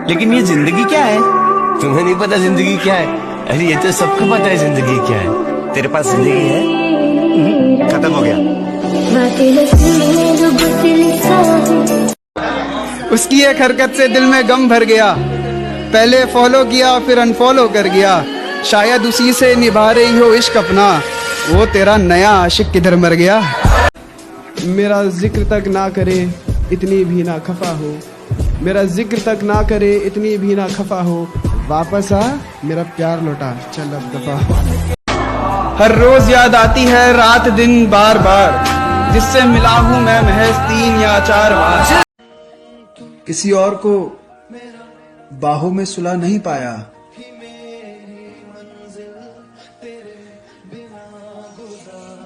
लेकिन ये जिंदगी क्या है? तुम्हें नहीं पता जिंदगी क्या है? अरे ये तो सबको पता है जिंदगी क्या है। तेरे पास जिंदगी है? खत्म हो गया। उसकी एक हरकत से दिल में गम भर गया, पहले फॉलो किया फिर अनफॉलो कर गया, शायद उसी से निभा रही हो इश्क अपना, वो तेरा नया आशिक किधर मर गया। मेरा जिक्र तक ना करे इतनी भी ना खफा हो, मेरा जिक्र तक ना करे इतनी भी ना खफा हो, वापस आ मेरा प्यार लौटा चल अब दफा हो। हर रोज याद आती है रात दिन बार बार, जिससे मिला हूँ मैं महज 3 या 4 बार। किसी और को बाहों में सुला नहीं पाया,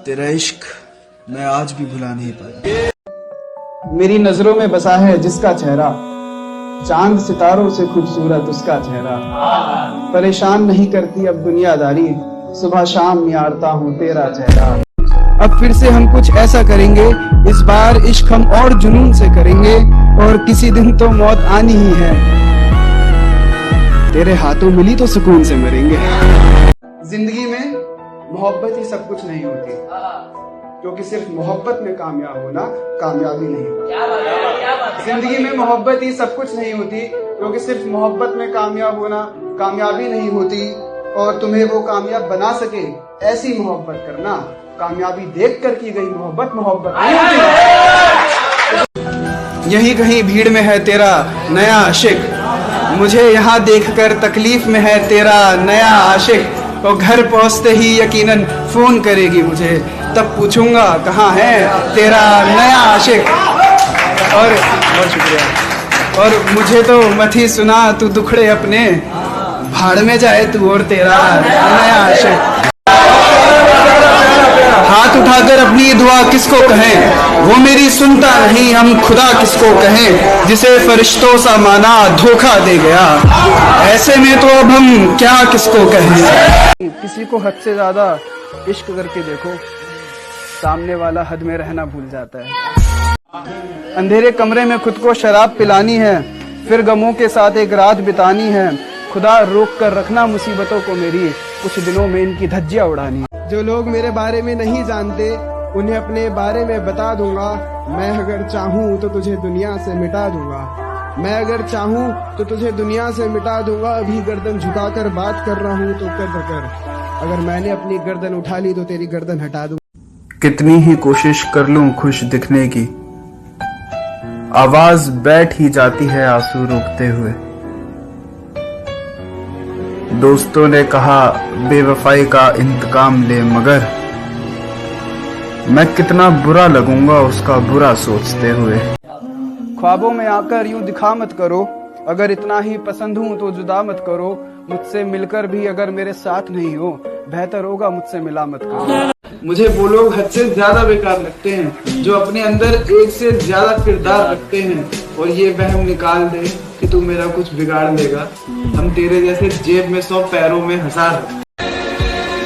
तेरा इश्क मैं आज भी भुला नहीं पाया। मेरी नजरों में बसा है जिसका चेहरा, चांद सितारों से खूबसूरत उसका चेहरा, परेशान नहीं करती अब दुनियादारी, सुबह शाम निहारता हूँ तेरा चेहरा। अब फिर से हम कुछ ऐसा करेंगे, इस बार इश्क हम और जुनून से करेंगे, और किसी दिन तो मौत आनी ही है, तेरे हाथों मिली तो सुकून से मरेंगे। जिंदगी में मोहब्बत ही सब कुछ नहीं होती, क्योंकि सिर्फ मोहब्बत में कामयाब होना कामयाबी नहीं होती। जिंदगी में मोहब्बत ही सब कुछ नहीं होती, क्योंकि सिर्फ मोहब्बत में कामयाब होना कामयाबी नहीं होती। और तुम्हें वो कामयाब बना सके ऐसी मोहब्बत करना, कामयाबी देख कर की गई मोहब्बत मोहब्बत नहीं होती। यही कहीं भीड़ में है तेरा नया आशिक, मुझे यहाँ देखकर तकलीफ में है तेरा नया आशिक, और घर पहुँचते ही यकीनन फोन करेगी मुझे, तब पूछूंगा कहाँ है तेरा नया आशिक। और बहुत शुक्रिया। और मुझे तो मत ही सुना तू दुखड़े अपने, भाड़ में जाए तू और तेरा नया आशिक। हाथ उठाकर अपनी दुआ किसको कहें, वो मेरी सुनता नहीं, हम खुदा किसको कहें, जिसे फरिश्तों सा माना धोखा दे गया, ऐसे में तो अब हम क्या किसको कहें। किसी को हद से ज्यादा इश्क करके देखो, सामने वाला हद में रहना भूल जाता है। अंधेरे कमरे में खुद को शराब पिलानी है, फिर गमों के साथ एक रात बितानी है, खुदा रोक कर रखना मुसीबतों को मेरी, कुछ दिनों में इनकी धज्जियां उड़ानी। जो लोग मेरे बारे में नहीं जानते उन्हें अपने बारे में बता दूंगा, मैं अगर चाहूँ तो तुझे दुनिया से मिटा दूंगा, मैं अगर चाहूँ तो तुझे दुनिया से मिटा दूंगा। अभी गर्दन झुकाकर बात कर रहा हूँ तो कर, अगर मैंने अपनी गर्दन उठा ली तो तेरी गर्दन हटा दूंगा। कितनी ही कोशिश कर लूं खुश दिखने की, आवाज बैठ ही जाती है आंसू रोकते हुए। दोस्तों ने कहा बेवफाई का इंतकाम ले, मगर मैं कितना बुरा लगूंगा उसका बुरा सोचते हुए। ख्वाबों में आकर यूं दिखा मत करो, अगर इतना ही पसंद हूं तो जुदा मत करो, मुझसे मिलकर भी अगर मेरे साथ नहीं हो, बेहतर होगा मुझसे मिला मत करो। मुझे वो लोग हद से ज्यादा बेकार लगते हैं जो अपने अंदर एक से ज्यादा किरदार रखते हैं, और ये वहम निकाल दे कि तू मेरा कुछ बिगाड़ लेगा, हम तेरे जैसे जेब में 100 पैरों में 1000।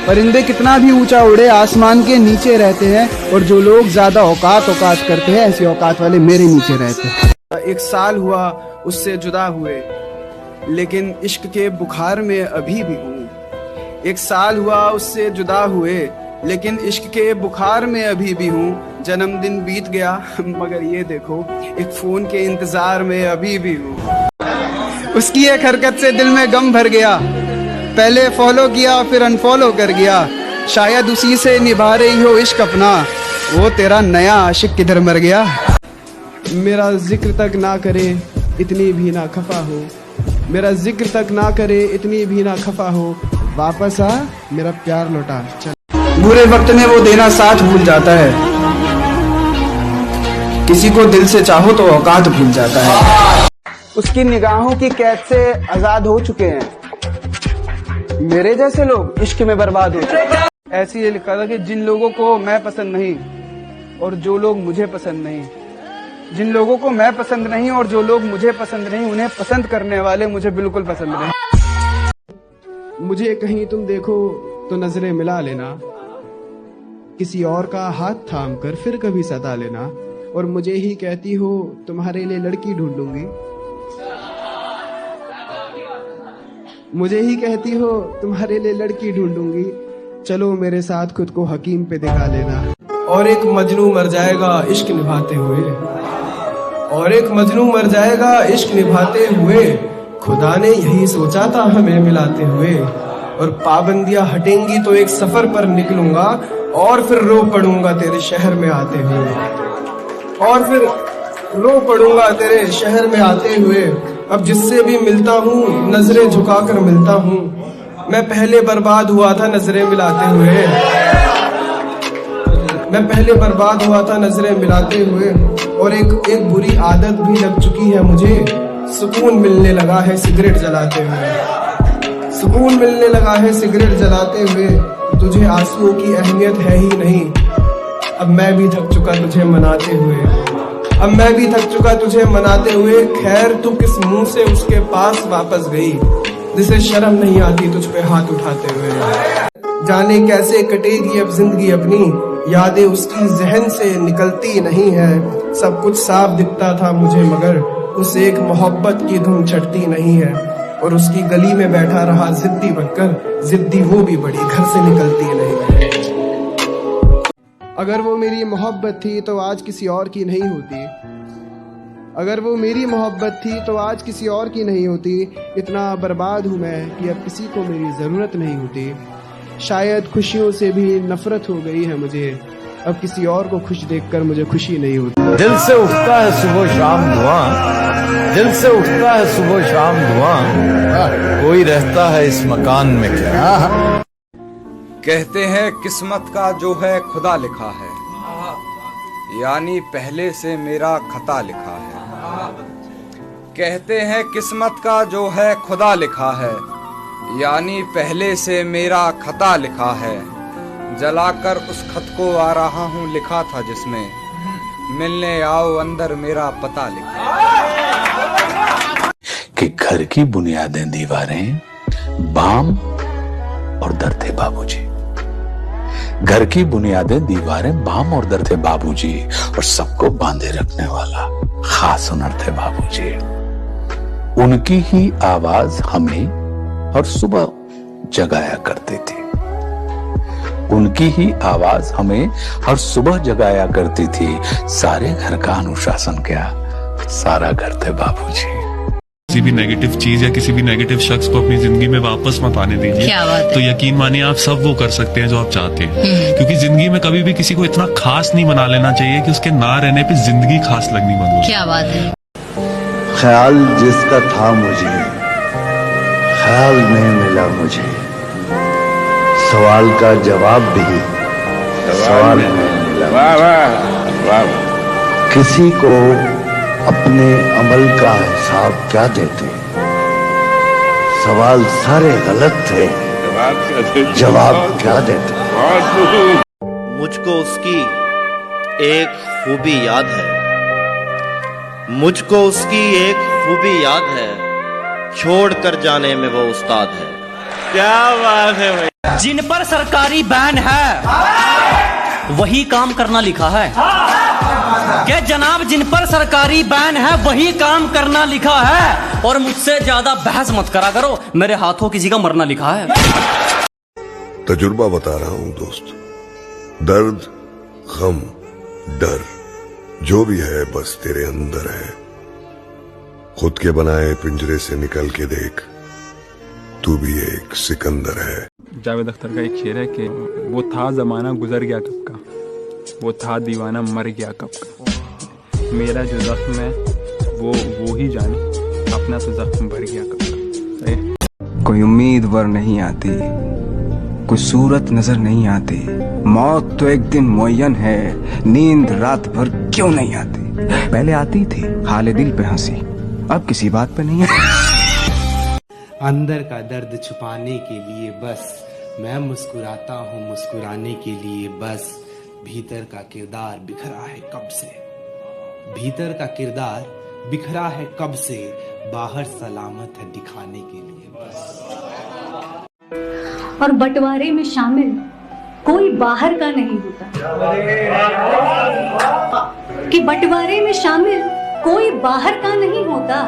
परिंदे कितना भी ऊंचा उड़े आसमान के नीचे रहते हैं, और जो लोग ज्यादा औकात करते हैं ऐसी औकात वाले मेरे नीचे रहते हैं। 1 साल हुआ उससे जुदा हुए, लेकिन इश्क के बुखार में अभी भी हूँ। 1 साल हुआ उससे जुदा हुए, लेकिन इश्क के बुखार में अभी भी हूँ। जन्मदिन बीत गया मगर ये देखो एक फोन के इंतजार में अभी भी हूँ। उसकी एक हरकत से दिल में गम भर गया, पहले फॉलो किया फिर अनफॉलो कर गया, शायद उसी से निभा रही हो इश्क अपना, वो तेरा नया आशिक किधर मर गया। मेरा जिक्र तक ना करे इतनी भी ना खफा हो, मेरा जिक्र तक ना करे इतनी भी ना खफा हो, वापस आ मेरा प्यार लौटा चल। बुरे वक्त में वो देना साथ भूल जाता है, किसी को दिल से चाहो तो औकात भूल जाता है। उसकी निगाहों की कैद से आजाद हो चुके हैं मेरे जैसे लोग, इश्क में बर्बाद हो चुके हैं। ऐसे ये लिखा था कि जिन लोगों को मैं पसंद नहीं और जो लोग मुझे पसंद नहीं, जिन लोगों को मैं पसंद नहीं और जो लोग मुझे पसंद नहीं, उन्हें पसंद करने वाले मुझे बिल्कुल पसंद नहीं। मुझे कहीं तुम देखो तो नजरें मिला लेना, किसी और का हाथ थाम कर फिर कभी सता लेना, और मुझे ही कहती हो तुम्हारे लिए लड़की ढूंढूंगी। मुझे ही कहती हो तुम्हारे लिए लड़की ढूंढूंगी, चलो मेरे साथ खुद को हकीम पे दिखा लेना। और एक मजनू मर जाएगा इश्क निभाते हुए, और एक मजनू मर जाएगा इश्क निभाते हुए, खुदा ने यही सोचा था हमें मिलाते हुए। और पाबंदियां हटेंगी तो एक सफर पर निकलूंगा, और फिर रो पड़ूंगा तेरे शहर में आते हुए, और फिर रो पड़ूंगा तेरे शहर में आते हुए। अब जिससे भी मिलता हूँ नजरें झुकाकर मिलता हूँ, मैं पहले बर्बाद हुआ था नजरें मिलाते हुए, मैं पहले बर्बाद हुआ था नजरें मिलाते हुए। और एक बुरी आदत भी लग चुकी है मुझे, सुकून मिलने लगा है सिगरेट जलाते हुए, सुकून मिलने लगा है सिगरेट जलाते हुए। तुझे आंसुओं की अहमियत है ही नहीं, अब मैं भी थक चुका तुझे मनाते हुए, अब मैं भी थक चुका तुझे मनाते हुए। खैर तू किस मुंह से उसके पास वापस गई, जिसे शर्म नहीं आती तुझ पे हाथ उठाते हुए। जाने कैसे कटेगी अब जिंदगी अपनी, यादें उसकी जहन से निकलती नहीं है। सब कुछ साफ दिखता था मुझे मगर उस एक मोहब्बत की धुन चढ़ती नहीं है। और उसकी गली में बैठा रहा जिद्दी बनकर, जिद्दी वो भी बड़ी घर से निकलती नहीं है। अगर वो मेरी मोहब्बत थी तो आज किसी और की नहीं होती, अगर वो मेरी मोहब्बत थी तो आज किसी और की नहीं होती। इतना बर्बाद हूँ मैं कि अब किसी को मेरी ज़रूरत नहीं होती। शायद खुशियों से भी नफरत हो गई है मुझे, अब किसी और को खुश देखकर मुझे खुशी नहीं होती। दिल से उठता है सुबह शाम धुआं, दिल से उठता है सुबह शाम धुआं, कोई रहता है इस मकान में क्या। कहते हैं किस्मत का जो है खुदा लिखा है, यानी पहले से मेरा खता लिखा है। कहते हैं किस्मत का जो है खुदा लिखा है, यानी पहले से मेरा खता लिखा है। जलाकर उस खत को आ रहा हूँ लिखा था जिसमें, मिलने आओ अंदर मेरा पता लिखा। कि घर की बुनियादें दीवारें, बाम और दर थे बाबूजी। घर की बुनियादें दीवारें, बाम और दर थे बाबूजी, और सबको बांधे रखने वाला खास हुनर थे बाबूजी। उनकी ही आवाज हमें हर सुबह जगाया करती थी, उनकी ही आवाज हमें हर सुबह जगाया करती थी। सारे घर का अनुशासन क्या, सारा घर थे बाबूजी। किसी भी नेगेटिव चीज या किसी भी नेगेटिव शख्स को अपनी जिंदगी में वापस मत आने दीजिए। क्या बात है? तो यकीन मानिए आप सब वो कर सकते हैं जो आप चाहते हैं, क्योंकि जिंदगी में कभी भी किसी को इतना खास नहीं बना लेना चाहिए कि उसके ना रहने पे जिंदगी खास लगनी बंद हो। क्या बात है? ख्याल जिसका था मुझे, ख्याल में मिला मुझे। सवाल का जवाब भी सवाल में मिला। वाह वाह वाह। किसी को अपने अमल का हिसाब क्या देते, सवाल सारे गलत थे, जवाब क्या देते। मुझको उसकी एक खूबी याद है, मुझको उसकी एक खूबी याद है, छोड़ कर जाने में वो उस्ताद है। क्या बात है भाई। जिन पर सरकारी बैन है वही काम करना लिखा है, क्या जनाब जिन पर सरकारी बैन है वही काम करना लिखा है। और मुझसे ज्यादा बहस मत करा करो, मेरे हाथों किसी का मरना लिखा है। तजुर्बा बता रहा हूं दोस्त, दर्द, गम, डर जो भी है बस तेरे अंदर है। खुद के बनाए पिंजरे से निकल के देख, तू भी एक सिकंदर है। जावेद अख्तर का एक शेर है कि वो था जमाना गुजर गया कब का, वो था दीवाना मर गया कब का। मेरा जो जख्म है वो ही जाने, अपना तो जख्म भर गया कब का। कोई उम्मीद वर नहीं आती, कोई सूरत नजर नहीं आती। मौत तो एक दिन मुअय्यन है, नींद रात भर क्यों नहीं आती। पहले आती थी हाले दिल पे हंसी, अब किसी बात पे नहीं है। अंदर का दर्द छुपाने के लिए बस मैं मुस्कुराता हूँ, मुस्कुराने के लिए बस। भीतर का किरदार बिखरा है कब से, भीतर का किरदार बिखरा है कब से, बाहर सलामत है दिखाने के लिए बस। और बंटवारे में शामिल कोई बाहर का नहीं होता, कि बंटवारे में शामिल कोई बाहर का नहीं होता।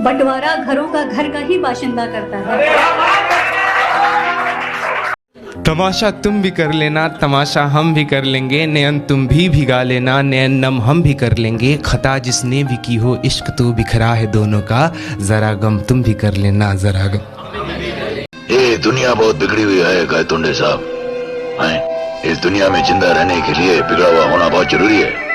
बंटवारा घरों का घर का ही बाशिंदा करता है। तमाशा तुम भी कर लेना, तमाशा हम भी कर लेंगे, नयन तुम भी भिगा लेना, नयन नम हम भी कर लेंगे, खता जिसने भी की हो इश्क तो बिखरा है दोनों का, जरा गम तुम भी कर लेना, जरा गम। ये दुनिया बहुत बिगड़ी हुई है गायतोंडे साहब। इस दुनिया में जिंदा रहने के लिए बिगड़ा हुआ होना बहुत जरूरी है।